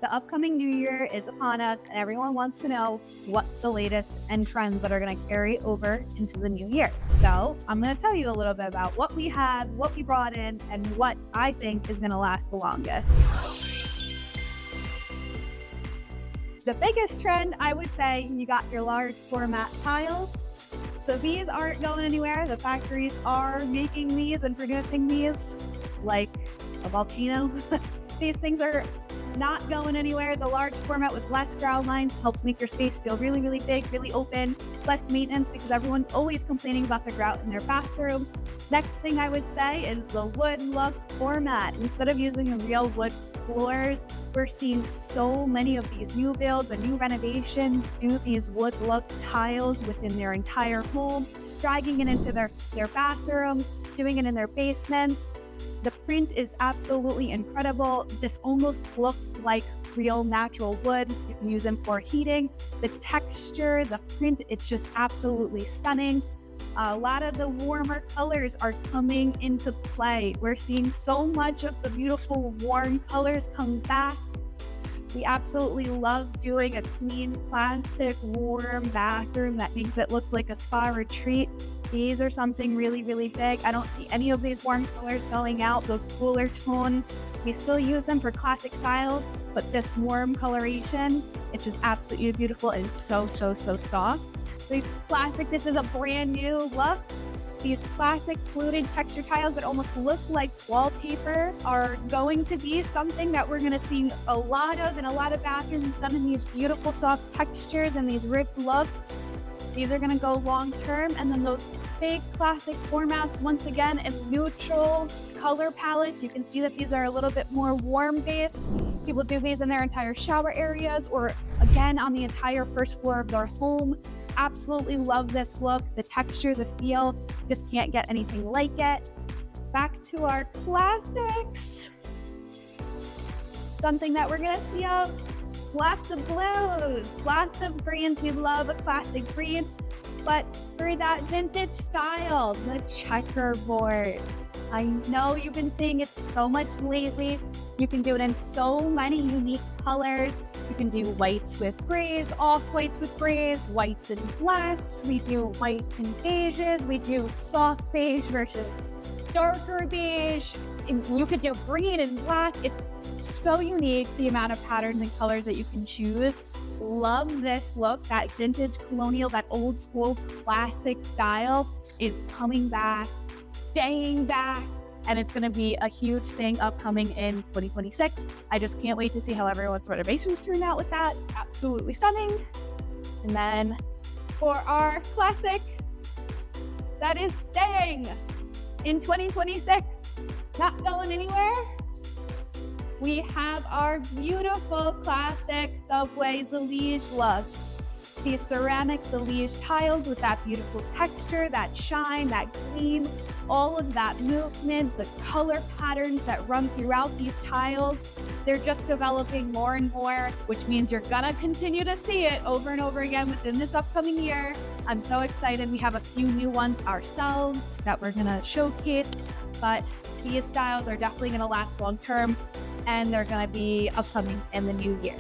The upcoming new year is upon us, and everyone wants to know what's the latest and trends that are going to carry over into the new year. So I'm going to tell you a little bit about what we have, what we brought in, and what I think is going to last the longest. The biggest trend, I would say, you got your large format tiles. So these aren't going anywhere. The factories are making these and producing these like a volcano. These things are not going anywhere. The large format with less ground lines helps make your space feel really, really big, really open, less maintenance because everyone's always complaining about the grout in their bathroom. Next thing I would say is the wood look format. Instead of using real wood floors, we're seeing so many of these new builds and new renovations do these wood look tiles within their entire home, dragging it into their bathrooms, doing it in their basements. The print is absolutely incredible. This almost looks like real natural wood. You can use them for heating. The texture, the print, it's just absolutely stunning. A lot of the warmer colors are coming into play. We're seeing so much of the beautiful warm colors come back. We absolutely love doing a clean, plastic, warm bathroom that makes it look like a spa retreat. These are something really, really big. I don't see any of these warm colors going out, those cooler tones. We still use them for classic styles, but this warm coloration, it's just absolutely beautiful and it's so, so, so soft. These classic, this is a brand new look. These classic fluted texture tiles that almost look like wallpaper are going to be something that we're going to see a lot of in a lot of bathrooms, done in these beautiful soft textures and these ripped looks. These are going to go long term. And then those big classic formats, once again, in neutral color palettes. You can see that these are a little bit more warm based. People do these in their entire shower areas or again on the entire first floor of their home. Absolutely love this look, the texture, the feel, just can't get anything like it. Back to our classics. Something that we're gonna see of, lots of blues, lots of greens. We love a classic green, but for that vintage style, the checkerboard. I know you've been seeing it so much lately. You can do it in so many unique colors. You can do whites with grays, off-whites with grays, whites and blacks. We do whites and beiges. We do soft beige versus darker beige. And you could do green and black. It's so unique, the amount of patterns and colors that you can choose. Love this look. That vintage colonial, that old school classic style is coming back, staying back. And it's going to be a huge thing upcoming in 2026. I just can't wait to see how everyone's renovations turn out with that. Absolutely stunning. And then for our classic that is staying in 2026, not going anywhere, we have our beautiful classic Subway Liège look. These ceramic Liège tiles with that beautiful texture, that shine, that gleam, all of that movement, the color patterns that run throughout these tiles. They're just developing more and more, which means you're gonna continue to see it over and over again within this upcoming year. I'm so excited. We have a few new ones ourselves that we're gonna showcase, but these styles are definitely gonna last long term and they're gonna be upcoming in the new year.